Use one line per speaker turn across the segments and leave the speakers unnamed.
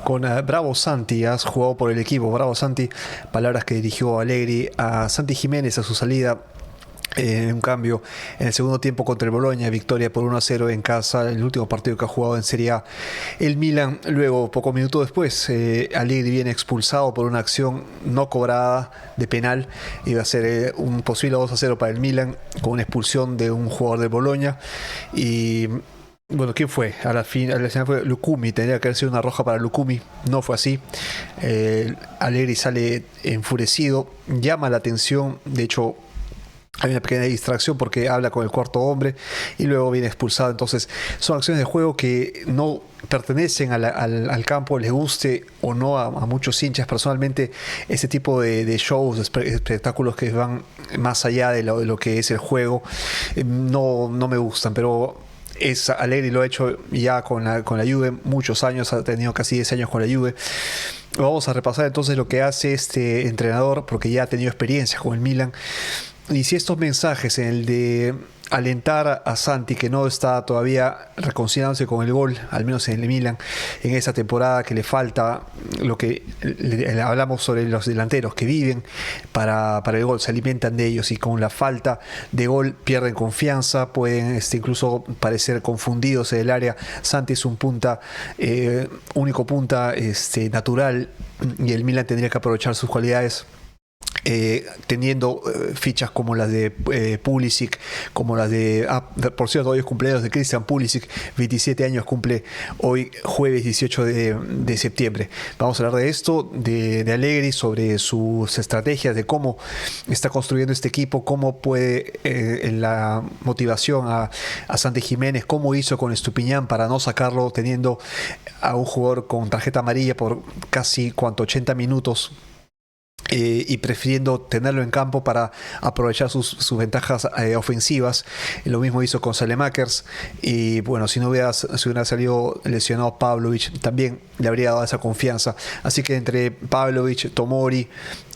con Bravo Santi. Has jugado por el equipo Bravo Santi, palabras que dirigió Allegri a Santi Jiménez a su salida. Un cambio en el segundo tiempo contra el Bologna, victoria por 1-0 en casa, el último partido que ha jugado en Serie A el Milan. Luego, pocos minutos después, Allegri viene expulsado por una acción no cobrada de penal. Iba a ser un posible 2-0 para el Milan con una expulsión de un jugador del Bologna. Y bueno, ¿quién fue? A la final fue Lucumi, tendría que haber sido una roja para Lucumi, no fue así. Allegri sale enfurecido, llama la atención, de hecho hay una pequeña distracción porque habla con el cuarto hombre y luego viene expulsado. Entonces son acciones de juego que no pertenecen al campo, les guste o no a muchos hinchas. Personalmente, ese tipo de shows, espectáculos que van más allá de lo que es el juego, no me gustan, pero Allegri lo ha hecho ya con la Juve muchos años, ha tenido casi 10 años con la Juve. Vamos a repasar entonces lo que hace este entrenador, porque ya ha tenido experiencia con el Milan. Y si estos mensajes, en el de alentar a Santi, que no está todavía reconciliándose con el gol, al menos en el Milan, en esa temporada que le falta, lo que hablamos sobre los delanteros que viven para el gol, se alimentan de ellos y con la falta de gol pierden confianza, pueden incluso parecer confundidos en el área. Santi es un punta, único punta natural, y el Milan tendría que aprovechar sus cualidades. Teniendo fichas como las de Pulisic, como las de por cierto, hoy es cumpleaños de Christian Pulisic, 27 años cumple hoy, jueves 18 de septiembre. Vamos a hablar de esto, de Allegri, sobre sus estrategias, de cómo está construyendo este equipo, cómo puede en la motivación a Santi Jiménez, cómo hizo con Estupiñán para no sacarlo, teniendo a un jugador con tarjeta amarilla por casi 80 minutos. Y prefiriendo tenerlo en campo para aprovechar sus ventajas ofensivas. Lo mismo hizo con Saelemaekers, y bueno, si hubiera salido lesionado Pavlovic, también le habría dado esa confianza. Así que entre Pavlovic, Tomori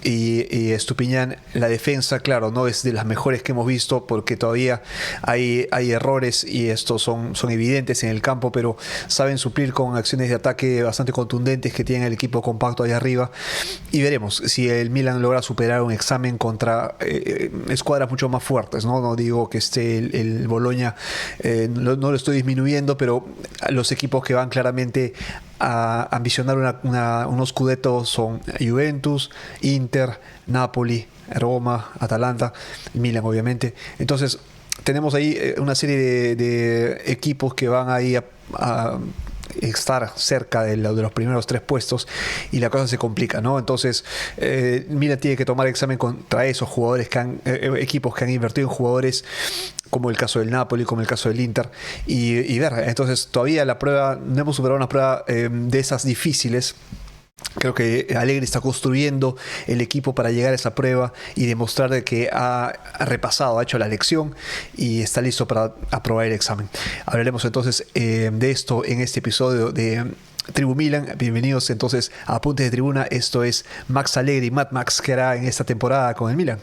y Estupiñán, la defensa, claro, no es de las mejores que hemos visto, porque todavía hay errores y estos son evidentes en el campo, pero saben suplir con acciones de ataque bastante contundentes que tiene el equipo compacto ahí arriba. Y veremos si el Milan logra superar un examen contra escuadras mucho más fuertes, ¿no? Digo que el Bologna, no lo estoy disminuyendo, pero los equipos que van claramente a ambicionar unos scudettos son Juventus, Inter, Napoli, Roma, Atalanta, Milan obviamente. Entonces tenemos ahí una serie de equipos que van ahí a estar cerca de los primeros 3 puestos, y la cosa se complica, ¿no? Entonces Milan tiene que tomar examen contra esos jugadores equipos que han invertido en jugadores, como el caso del Napoli, como el caso del Inter, y ver. Entonces todavía la prueba, no hemos superado una prueba de esas difíciles. Creo que Allegri está construyendo el equipo para llegar a esa prueba y demostrar de que ha repasado, ha hecho la lección y está listo para aprobar el examen. Hablaremos entonces de esto en este episodio de Tribu Milan. Bienvenidos entonces a Apuntes de Tribuna. Esto es Max Allegri, Mad Max, que hará en esta temporada con el Milan.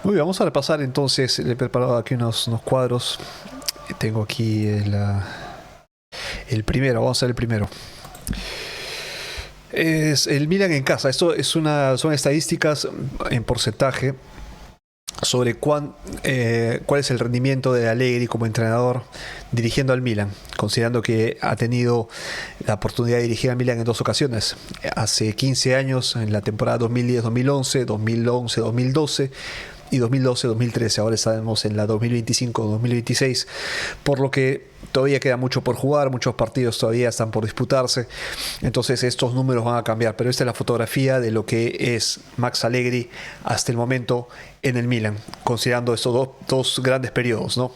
Muy bien, vamos a repasar entonces. Le he preparado aquí unos cuadros. Tengo aquí el primero. Vamos a hacer el primero. Es el Milan en casa. Esto son estadísticas en porcentaje sobre cuál es el rendimiento de Allegri como entrenador dirigiendo al Milan, considerando que ha tenido la oportunidad de dirigir al Milan en 2 ocasiones, hace 15 años, en la temporada 2010-2011, 2011-2012 y 2012-2013. Ahora estamos en la 2025-2026, por lo que todavía queda mucho por jugar, muchos partidos todavía están por disputarse. Entonces estos números van a cambiar, pero esta es la fotografía de lo que es Max Allegri hasta el momento en el Milan, considerando estos dos grandes periodos, ¿no?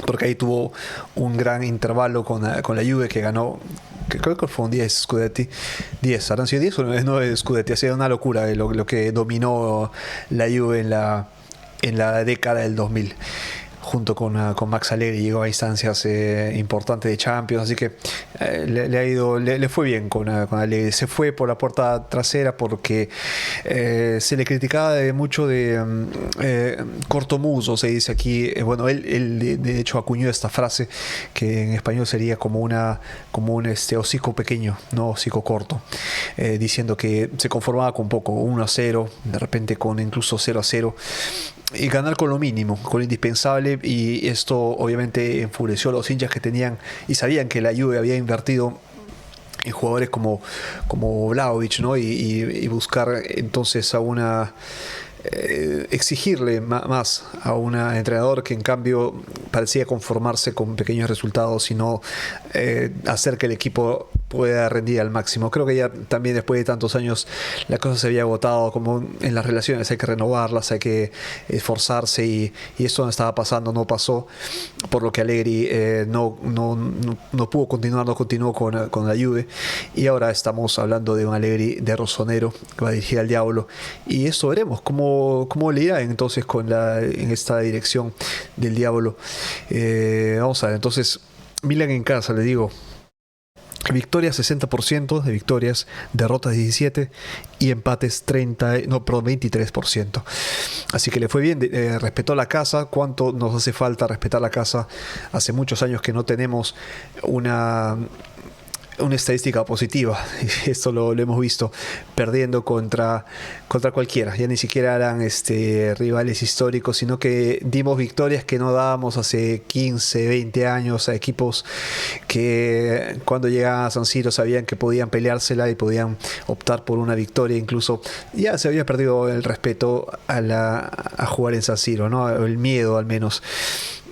Porque ahí tuvo un gran intervalo con la Juve, que ganó, que creo que fueron 10 Scudetti. 10, ¿habrán sido 10 o 9 Scudetti? Ha sido una locura lo que dominó la Juve en la década del 2000. junto con Max Allegri llegó a instancias importantes de Champions, así que le fue bien con Allegri. Se fue por la puerta trasera porque se le criticaba de mucho de cortomuso, se dice aquí. Bueno, él de hecho acuñó esta frase que en español sería como un hocico pequeño, no hocico corto, diciendo que se conformaba con poco, 1-0, de repente con incluso 0-0, y ganar con lo mínimo, con lo indispensable. Y esto obviamente enfureció a los hinchas que tenían y sabían que la Juve había invertido en jugadores como Vlahovic, ¿no? Y buscar entonces exigirle más a un entrenador que en cambio parecía conformarse con pequeños resultados y no hacer que el equipo pueda rendir al máximo. Creo que ya también después de tantos años la cosa se había agotado, como en las relaciones hay que renovarlas, hay que esforzarse, y esto no estaba pasando, no pasó, por lo que Allegri no pudo continuar, no continuó con la Juve, y ahora estamos hablando de un Allegri de Rossonero que va a dirigir al Diablo, y esto veremos cómo le irá entonces en esta dirección del Diablo. Vamos a ver, entonces Milan en casa, le digo, victorias 60% de victorias, derrotas 17 y empates 23%. Así que le fue bien, respetó la casa. ¿Cuánto nos hace falta respetar la casa? Hace muchos años que no tenemos una estadística positiva. Esto lo hemos visto perdiendo contra cualquiera. Ya ni siquiera eran rivales históricos, sino que dimos victorias que no dábamos hace 15, 20 años a equipos que cuando llegaban a San Siro sabían que podían peleársela y podían optar por una victoria. Incluso ya se había perdido el respeto a jugar en San Siro, ¿no? El miedo al menos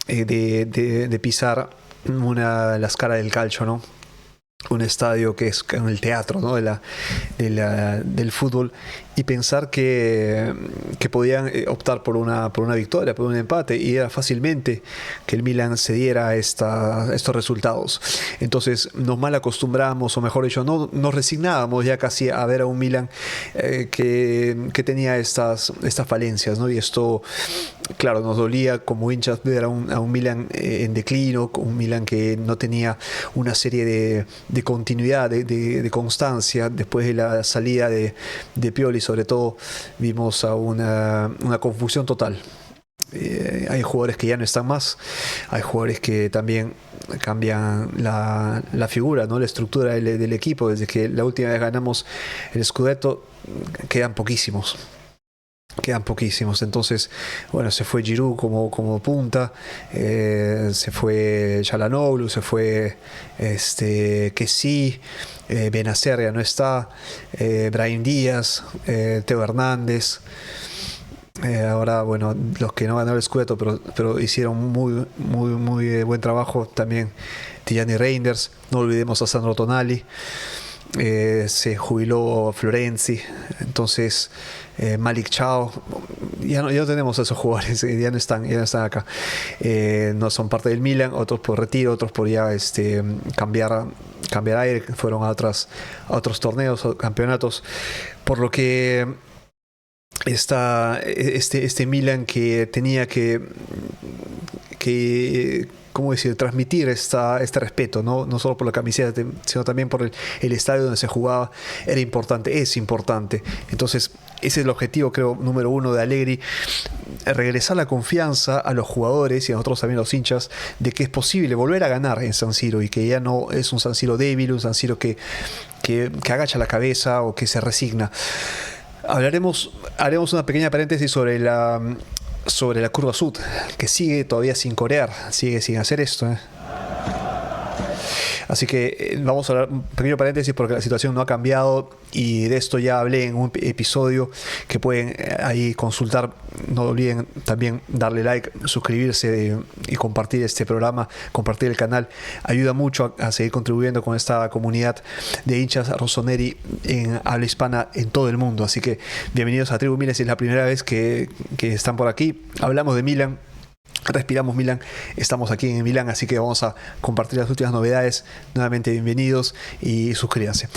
de pisar las caras del calcio, ¿no? Un estadio que es el teatro, ¿no? del fútbol, y pensar que podían optar por una victoria, por un empate, y era fácilmente que el Milan se diera a estos resultados. Entonces nos mal acostumbramos, o mejor dicho, no nos resignábamos ya casi a ver a un Milan que tenía estas falencias, ¿no? Y esto, claro, nos dolía como hinchas ver a un Milan en declino, un Milan que no tenía una serie de continuidad, de constancia. Después de la salida de Pioli, sobre todo, vimos a una confusión total. Hay jugadores que ya no están más, hay jugadores que también cambian la figura, ¿no? La estructura del equipo. Desde que la última vez ganamos el Scudetto quedan poquísimos. Entonces, bueno, se fue Giroud como punta, se fue Çalhanoğlu, se fue Kessie, Benacer ya no está, Brahim Díaz, Teo Hernández. Ahora, bueno, los que no ganaron el Scudetto pero hicieron muy buen trabajo también, Tijani Reinders. No olvidemos a Sandro Tonali. Se jubiló Florenzi. Entonces Malik Chao, ya no tenemos esos jugadores, ya no están acá, no son parte del Milan, otros por retiro, otros por ya cambiar aire, fueron a otros torneos o campeonatos, por lo que este Milan que tenía que ¿cómo decir?, transmitir este respeto, no solo por la camiseta, sino también por el estadio donde se jugaba, es importante. Entonces, ese es el objetivo, creo, número uno de Allegri: regresar la confianza a los jugadores y a nosotros también, los hinchas, de que es posible volver a ganar en San Siro, y que ya no es un San Siro débil, un San Siro que agacha la cabeza o que se resigna. Haremos una pequeña paréntesis sobre la curva sud, que sigue todavía sin corear, sigue sin hacer esto, Así que vamos a hablar un pequeño paréntesis porque la situación no ha cambiado, y de esto ya hablé en un episodio que pueden ahí consultar. No olviden también darle like, suscribirse y compartir este programa, compartir el canal. Ayuda mucho a seguir contribuyendo con esta comunidad de hinchas rossoneri en habla hispana en todo el mundo. Así que bienvenidos a Tribu Milan. Si es la primera vez que están por aquí, hablamos de Milan, respiramos Milan, estamos aquí en Milán, así que vamos a compartir las últimas novedades. Nuevamente bienvenidos y suscríbanse.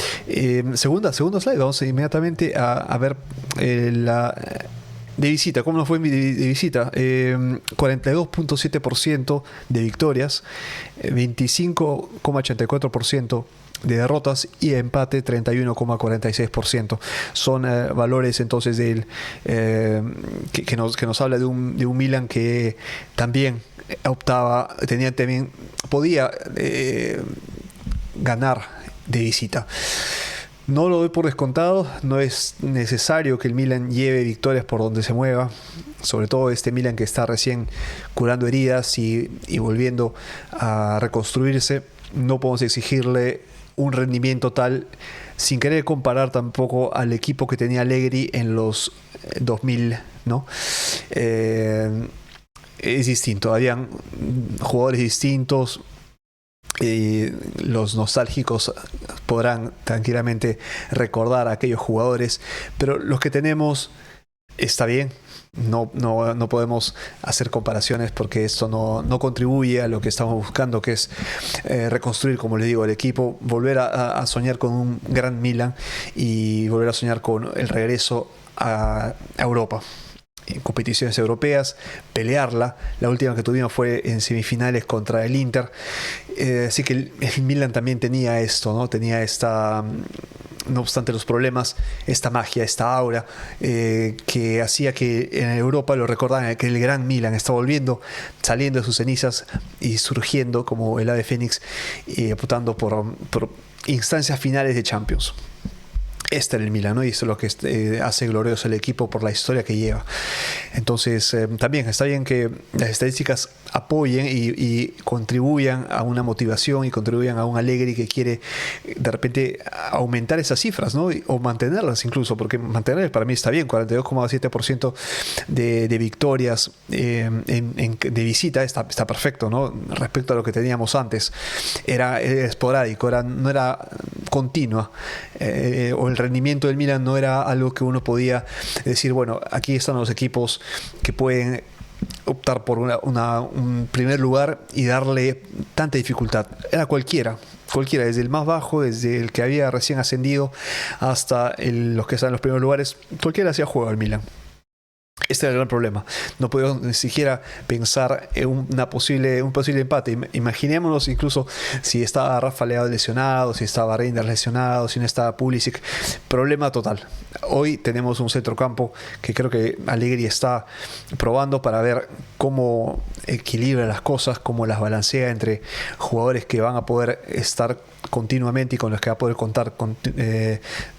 Segundo slide, vamos inmediatamente a ver De visita, ¿cómo nos fue de visita? 42.7% de victorias, 25,84% de derrotas y empate 31,46%. Son valores entonces que nos habla de un Milan que también podía ganar de visita. No lo doy por descontado, no es necesario que el Milan lleve victorias por donde se mueva, sobre todo este Milan que está recién curando heridas y volviendo a reconstruirse. No podemos exigirle un rendimiento tal, sin querer comparar tampoco al equipo que tenía Allegri en los 2000, ¿no? Es distinto, habían jugadores distintos. Los nostálgicos podrán tranquilamente recordar a aquellos jugadores, pero los que tenemos está bien. No podemos hacer comparaciones porque esto no contribuye a lo que estamos buscando, que es reconstruir, como les digo, el equipo, volver a soñar con un gran Milan y volver a soñar con el regreso a Europa, en competiciones europeas, pelearla. La última que tuvimos fue en semifinales contra el Inter. Así que el Milan también tenía esto, ¿no? Tenía esta, no obstante los problemas, esta magia, esta aura que hacía que en Europa lo recordaran, que el gran Milan está volviendo, saliendo de sus cenizas y surgiendo como el ave fénix, apuntando por instancias finales de Champions. Este era el Milan, ¿no? Y eso es lo que hace glorioso el equipo por la historia que lleva. Entonces, también está bien que las estadísticas apoyen y contribuyan a una motivación y contribuyan a un Allegri que quiere de repente aumentar esas cifras, ¿no? O mantenerlas incluso, porque mantener para mí está bien, 42,7% de victorias de visita está perfecto, ¿no? Respecto a lo que teníamos antes. Era esporádico, no era continua, o el rendimiento del Milan no era algo que uno podía decir, bueno, aquí están los equipos que pueden optar por un primer lugar y darle tanta dificultad. Era cualquiera, desde el más bajo, desde el que había recién ascendido hasta los que están en los primeros lugares, cualquiera hacía juego al Milan. Este era el gran problema. No podíamos ni siquiera pensar en un posible empate. Imaginémonos incluso si estaba Rafa Leao lesionado, si estaba Reinders lesionado, si no estaba Pulisic. Problema total. Hoy tenemos un centrocampo que creo que Allegri está probando para ver cómo equilibra las cosas, cómo las balancea entre jugadores que van a poder estar continuamente y con los que va a poder contar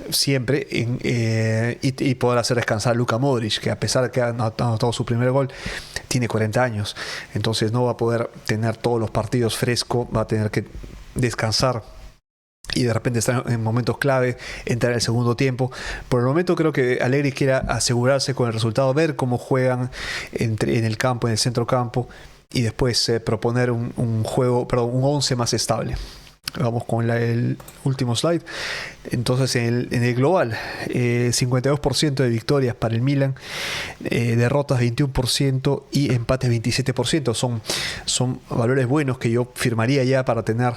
siempre y poder hacer descansar a Luka Modric, que a pesar de que ha anotado su primer gol, tiene 40 años, entonces no va a poder tener todos los partidos fresco, va a tener que descansar y de repente estar en momentos clave, entrar al segundo tiempo. Por el momento creo que Allegri quiere asegurarse con el resultado, ver cómo juegan en el campo, en el centro campo, y después proponer un 11 más estable. Vamos con el último slide. Entonces en el global, 52% de victorias para el Milan, derrotas 21% y empates 27%. Son valores buenos que yo firmaría ya para tener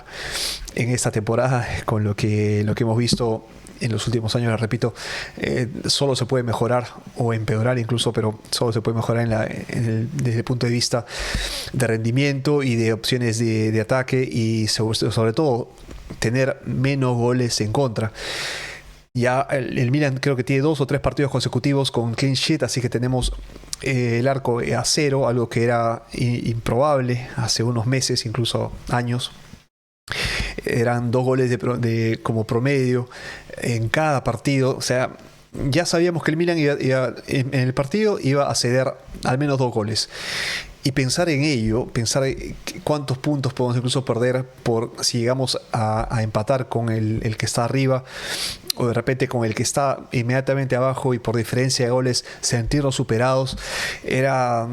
en esta temporada. Con lo que hemos visto en los últimos años, les repito, solo se puede mejorar o empeorar incluso, pero solo se puede mejorar desde el punto de vista de rendimiento y de opciones de ataque, y sobre todo tener menos goles en contra. Ya el Milan creo que tiene 2 o 3 partidos consecutivos con clean sheet, así que tenemos el arco a 0, algo que era improbable hace unos meses, incluso años. Eran 2 goles como promedio en cada partido. O sea, ya sabíamos que el Milan en el partido iba a ceder al menos 2 goles. Y pensar en ello, pensar cuántos puntos podemos incluso perder si llegamos a empatar con el que está arriba, o de repente con el que está inmediatamente abajo, y por diferencia de goles sentirnos superados, era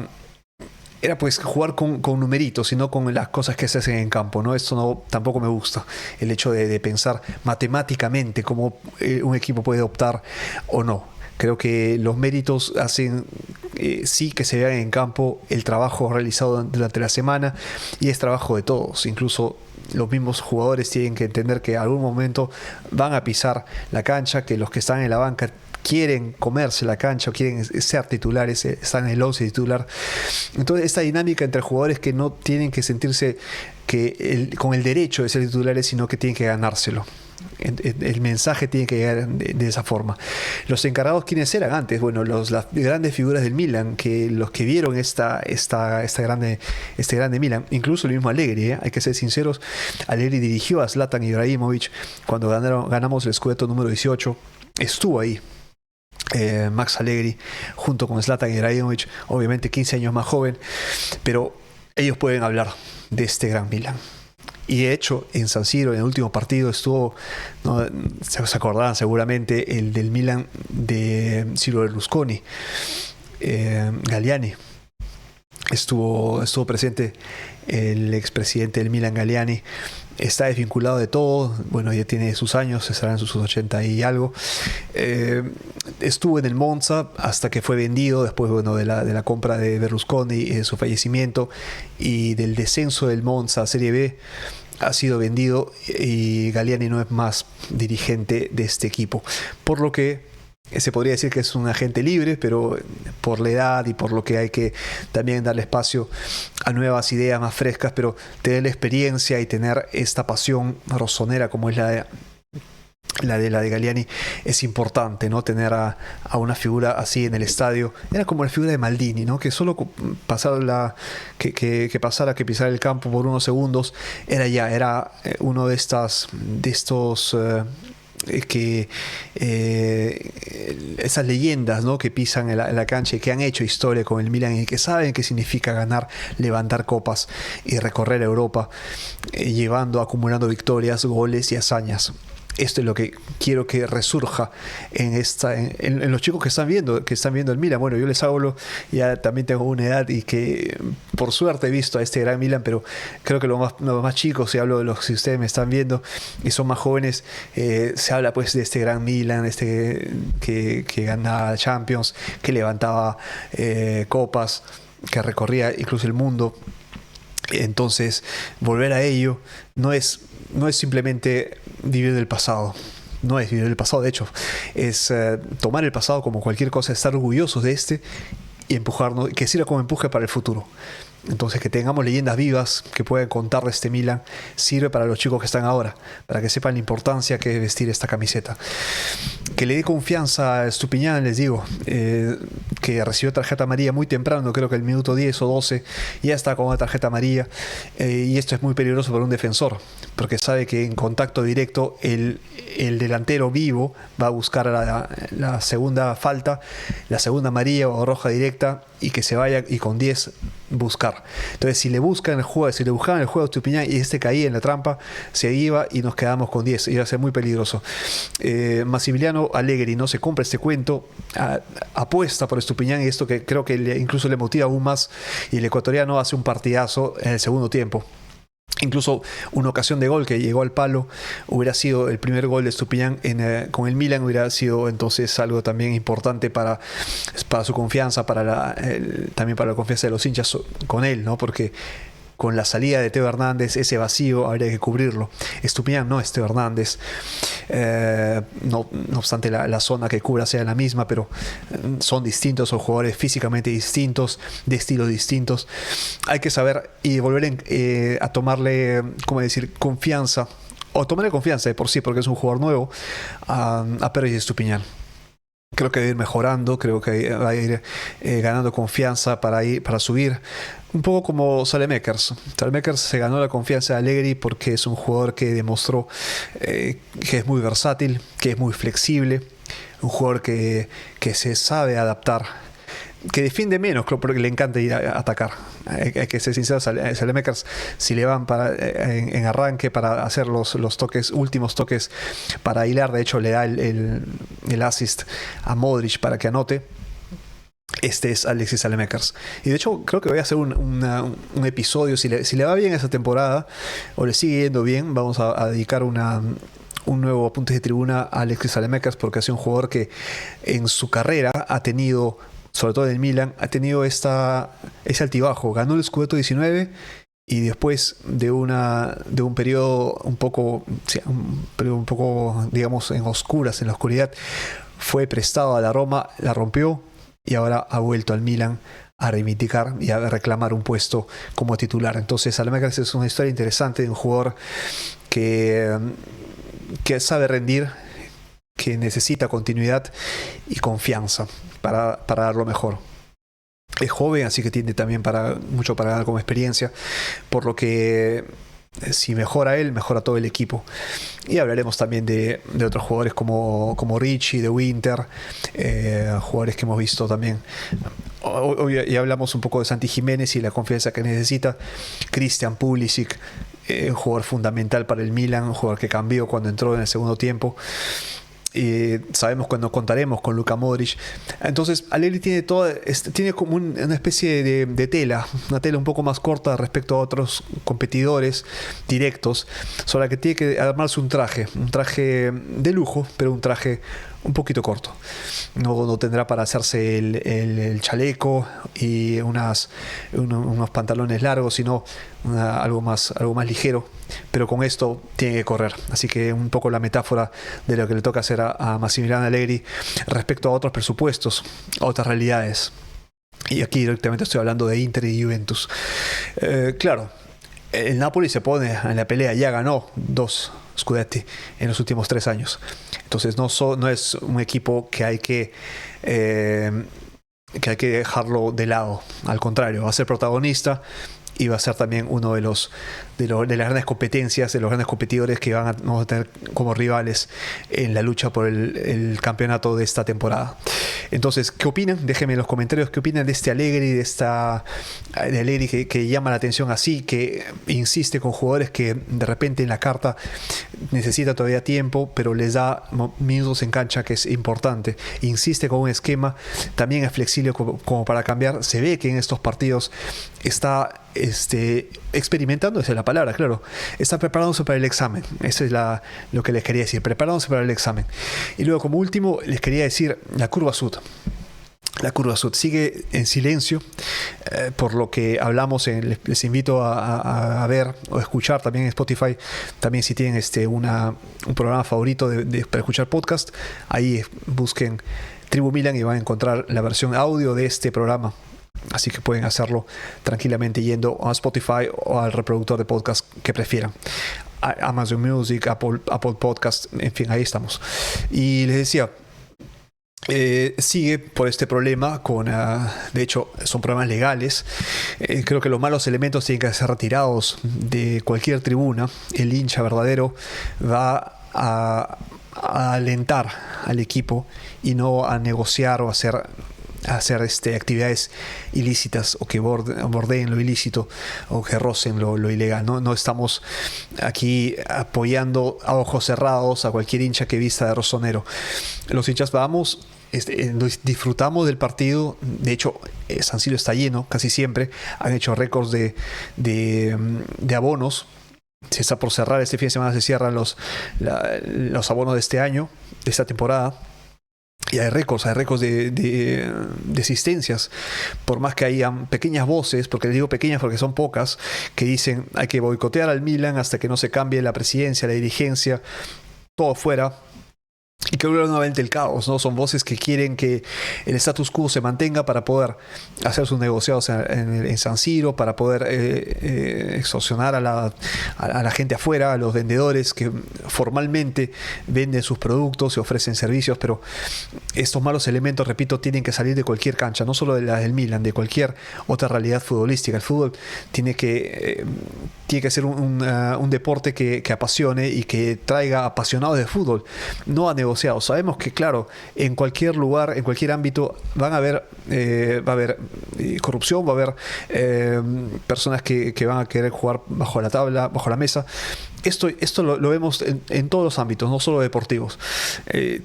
pues jugar con numeritos y no con las cosas que se hacen en campo, ¿no? Esto tampoco me gusta, el hecho de pensar matemáticamente cómo un equipo puede optar o no. Creo que los méritos hacen sí que se vean en campo el trabajo realizado durante la semana, y es trabajo de todos. Incluso los mismos jugadores tienen que entender que en algún momento van a pisar la cancha, que los que están en la banca quieren comerse la cancha o quieren ser titulares, están en el 11 titular. Entonces esta dinámica entre jugadores que no tienen que sentirse con el derecho de ser titulares, sino que tienen que ganárselo. El mensaje tiene que llegar de esa forma. Los encargados, ¿quiénes eran antes? Bueno, las grandes figuras del Milan, que los que vieron este grande Milan, incluso el mismo Allegri, hay que ser sinceros. Allegri dirigió a Zlatan Ibrahimovic cuando ganamos el Scudetto número 18, estuvo ahí. Max Allegri junto con Zlatan Ibrahimovic, obviamente 15 años más joven, pero ellos pueden hablar de este gran Milan. Y de hecho, en San Siro, en el último partido, estuvo, ¿no? Se acordarán seguramente, el del Milan de Silvio Berlusconi, Galliani. Estuvo presente el expresidente del Milan, Galliani. Está desvinculado de todo, bueno, ya tiene sus años, estará en sus 80 y algo. Estuvo en el Monza hasta que fue vendido, después, bueno, de la compra de Berlusconi, su fallecimiento y del descenso del Monza a Serie B. Ha sido vendido y Galliani no es más dirigente de este equipo, por lo que se podría decir que es un agente libre, pero por la edad y por lo que hay que también darle espacio a nuevas ideas más frescas, pero tener la experiencia y tener esta pasión rosonera como es la de Galliani es importante, ¿no? Tener a una figura así en el estadio. Era como la figura de Maldini, ¿no? Que solo que pisara el campo por unos segundos era uno de estos esas leyendas, ¿no? Que pisan la cancha y que han hecho historia con el Milan y que saben qué significa ganar, levantar copas y recorrer Europa, acumulando victorias, goles y hazañas. Esto es lo que quiero que resurja en los chicos que están viendo el Milan. Bueno, yo les hablo, ya también tengo una edad y que por suerte he visto a este gran Milan, pero creo que los más chicos, si hablo de los que ustedes me están viendo y son más jóvenes, se habla pues de este gran Milan, que ganaba Champions, que levantaba copas, que recorría incluso el mundo. Entonces, volver a ello no es simplemente vivir del pasado. No es vivir del pasado, de hecho, es tomar el pasado como cualquier cosa, estar orgullosos de y empujarnos, que sirva como empuje para el futuro. Entonces, que tengamos leyendas vivas que puedan contar de este Milan sirve para los chicos que están ahora, para que sepan la importancia que es vestir esta camiseta. Que le dé confianza a Estupiñán, les digo, que recibió tarjeta amarilla muy temprano, creo que el minuto 10 o 12 ya está con una tarjeta amarilla, y esto es muy peligroso para un defensor, porque sabe que en contacto directo el delantero vivo va a buscar la segunda falta, la segunda amarilla o roja directa, y que se vaya y con 10 buscar. Entonces, si le buscaban el juego a Estupiñán y caía en la trampa, se iba y nos quedamos con 10. Iba a ser muy peligroso. Massimiliano Allegri no se compra este cuento, apuesta por Estupiñán, y esto que creo que incluso le motiva aún más, y el ecuatoriano hace un partidazo en el segundo tiempo. Incluso una ocasión de gol que llegó al palo hubiera sido el primer gol de Estupiñán con el Milan, hubiera sido entonces algo también importante para su confianza, también para la confianza de los hinchas con él, ¿no? Porque con la salida de Teo Hernández, ese vacío habría que cubrirlo. Estupiñán no es Teo Hernández, no obstante la zona que cubra sea la misma, pero son distintos, son jugadores físicamente distintos, de estilos distintos. Hay que saber y volver a tomarle, ¿cómo decir?, confianza, o tomarle confianza de por sí, porque es un jugador nuevo, a Pérez Estupiñán. Creo que va a ir mejorando, creo que va a ir ganando confianza para subir. Un poco como Saelemaekers. Saelemaekers se ganó la confianza de Allegri porque es un jugador que demostró que es muy versátil, que es muy flexible, un jugador que se sabe adaptar, que defiende menos, porque le encanta ir a atacar. Hay que ser sinceros, Saelemaekers, si le van en arranque para hacer los últimos toques para hilar, de hecho le da el assist a Modric para que anote. Este es Alexis Saelemaekers. Y de hecho creo que voy a hacer un episodio, si le va bien esa temporada o le sigue yendo bien, vamos a dedicar un nuevo apunte de tribuna a Alexis Saelemaekers, porque ha sido un jugador que en su carrera ha tenido, sobre todo en el Milan, ha tenido ese altibajo. Ganó el Scudetto 19 y después de un periodo un poco, digamos, en la oscuridad, fue prestado a la Roma, la rompió y ahora ha vuelto al Milan a reivindicar y a reclamar un puesto como titular. Entonces, Saelemaekers es una historia interesante de un jugador que sabe rendir, que necesita continuidad y confianza para dar lo mejor. Es joven, así que tiene también mucho para ganar como experiencia, por lo que si mejora él, mejora todo el equipo. Y hablaremos también de otros jugadores como Richie, de Winter, jugadores que hemos visto también. Hoy ya hablamos un poco de Santi Jiménez y la confianza que necesita. Christian Pulisic, un jugador fundamental para el Milan, un jugador que cambió cuando entró en el segundo tiempo. Sabemos cuando contaremos con Luka Modric. Entonces Allegri tiene como una especie de tela, una tela un poco más corta respecto a otros competidores directos, sobre la que tiene que armarse un traje de lujo, pero un traje un poquito corto. No tendrá para hacerse el chaleco y unos pantalones largos, sino algo más ligero, pero con esto tiene que correr. Así que un poco la metáfora de lo que le toca hacer a Massimiliano Allegri respecto a otros presupuestos, a otras realidades. Y aquí directamente estoy hablando de Inter y Juventus. Claro, el Napoli se pone en la pelea, ya ganó 2 Scudetti en los últimos 3 años. Entonces no es un equipo que hay que dejarlo de lado. Al contrario, va a ser protagonista y va a ser también uno de las grandes competencias, de los grandes competidores que vamos a tener como rivales en la lucha por el campeonato de esta temporada. Entonces, ¿qué opinan? Déjenme en los comentarios qué opinan de este Allegri, de Allegri que llama la atención así, que insiste con jugadores que de repente en la carta necesita todavía tiempo, pero les da minutos en cancha, que es importante. Insiste con un esquema, también es flexible como para cambiar. Se ve que en estos partidos está experimentando, esa es la palabra, claro. Está preparándose para el examen. Eso es lo que les quería decir, preparándose para el examen. Y luego, como último, les quería decir la curva sud. La curva sud sigue en silencio, por lo que hablamos. Les invito a ver o escuchar también en Spotify. También si tienen un programa favorito para escuchar podcast, ahí busquen Tribu Milan y van a encontrar la versión audio de este programa. Así que pueden hacerlo tranquilamente yendo a Spotify o al reproductor de podcast que prefieran. Amazon Music, Apple Podcast, en fin, ahí estamos. Y les decía, sigue por este problema de hecho son problemas legales. Creo que los malos elementos tienen que ser retirados de cualquier tribuna. El hincha verdadero va a alentar al equipo y no a negociar o hacer actividades ilícitas o que bordeen lo ilícito o que rocen lo ilegal. No estamos aquí apoyando a ojos cerrados a cualquier hincha que vista de rosonero. Los hinchas vamos, disfrutamos del partido. De hecho, San Siro está lleno casi siempre. Han hecho récords de abonos. Se está por cerrar, este fin de semana se cierran los abonos de este año, de esta temporada. Y hay récords de asistencias, por más que hayan pequeñas voces, porque les digo pequeñas porque son pocas, que dicen hay que boicotear al Milan hasta que no se cambie la presidencia, la dirigencia, todo fuera. Y que vuelva nuevamente el caos, ¿no? Son voces que quieren que el status quo se mantenga para poder hacer sus negociados en San Siro, para poder extorsionar a la gente afuera, a los vendedores que formalmente venden sus productos y ofrecen servicios. Pero estos malos elementos, repito, tienen que salir de cualquier cancha, no solo de la del Milan, de cualquier otra realidad futbolística. El fútbol tiene que ser un deporte que apasione y que traiga apasionados de fútbol, no a negociados. Sabemos que, claro, en cualquier lugar, en cualquier ámbito, va a haber corrupción, va a haber personas que van a querer jugar bajo la tabla, bajo la mesa. Esto lo vemos en todos los ámbitos, no solo deportivos.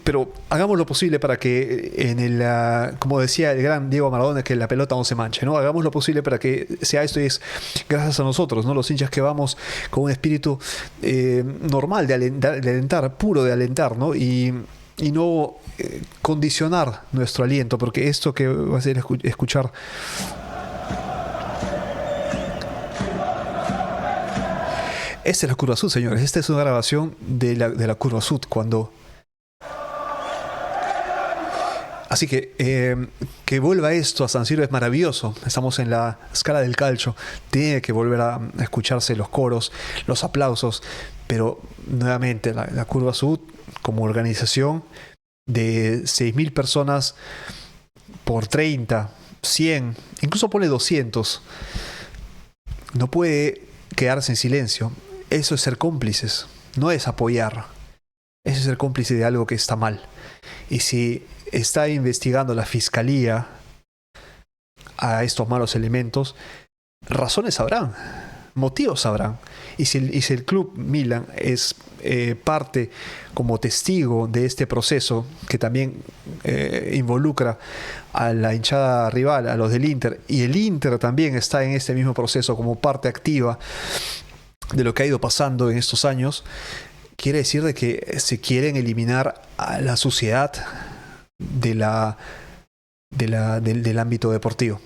Pero hagamos lo posible para que como decía el gran Diego Maradona, que la pelota no se manche, ¿no? Hagamos lo posible para que sea esto, y es gracias a nosotros, ¿no? Los hinchas que vamos con un espíritu normal de alentar, puro de alentar, ¿no? Y no condicionar nuestro aliento, porque esto que va a ser escuchar. Esta es la curva sud, señores. Esta es una grabación de la curva sud cuando Así que vuelva esto a San Siro es maravilloso. Estamos en la Scala del Calcio. Tiene que volver a escucharse los coros, los aplausos. Pero nuevamente la Curva Sud como organización de 6.000 personas por 30, 100, incluso pone 200. No puede quedarse en silencio. Eso es ser cómplices. No es apoyar. Eso es ser cómplice de algo que está mal. Y si está investigando la fiscalía a estos malos elementos, razones habrán, motivos habrán. Y si el club Milan es parte como testigo de este proceso, que también involucra a la hinchada rival, a los del Inter, y el Inter también está en este mismo proceso como parte activa de lo que ha ido pasando en estos años, quiere decir de que se quieren eliminar a la suciedad del ámbito deportivo.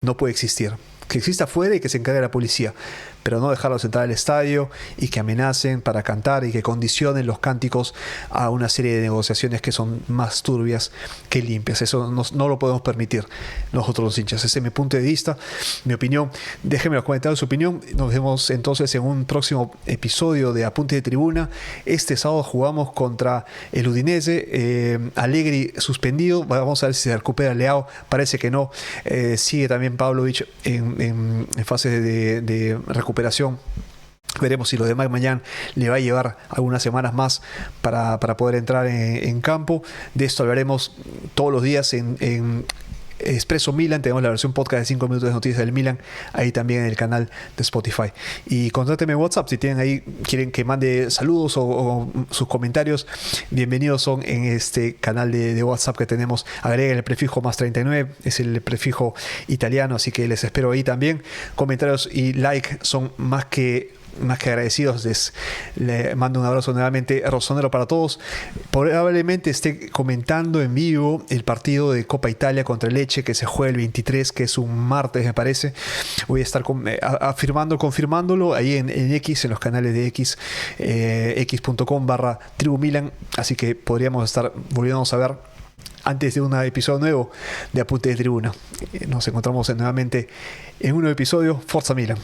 No puede existir. Que exista afuera y que se encargue la policía, pero no dejarlos entrar al estadio y que amenacen para cantar y que condicionen los cánticos a una serie de negociaciones que son más turbias que limpias. Eso no lo podemos permitir nosotros los hinchas. Ese es mi punto de vista, mi opinión. Déjenme en los comentarios su opinión. Nos vemos entonces en un próximo episodio de Apunte de Tribuna. Este sábado jugamos contra el Udinese. Allegri suspendido. Vamos a ver si se recupera Leao. Parece que no. Sigue también Pavlovic en fase de recuperación. Veremos si lo de Mike Mañán le va a llevar algunas semanas más para poder entrar en campo. De esto hablaremos todos los días en Expreso Milan. Tenemos la versión podcast de 5 minutos de noticias del Milan, ahí también en el canal de Spotify. Y contáctenme en WhatsApp si tienen ahí, quieren que mande saludos o sus comentarios. Bienvenidos son en este canal de WhatsApp que tenemos. Agreguen el prefijo +39, es el prefijo italiano, así que les espero ahí también. Comentarios y like son más que agradecidos. Le mando un abrazo nuevamente rosonero para todos. Probablemente esté comentando en vivo el partido de Copa Italia contra el Lecce que se juega el 23, que es un martes me parece. Voy a estar confirmándolo ahí en X, en los canales de X, x.com/tribumilan, así que podríamos estar volviéndonos a ver antes de un episodio nuevo de Apunte de Tribuna. Nos encontramos nuevamente en un nuevo episodio. Forza Milan.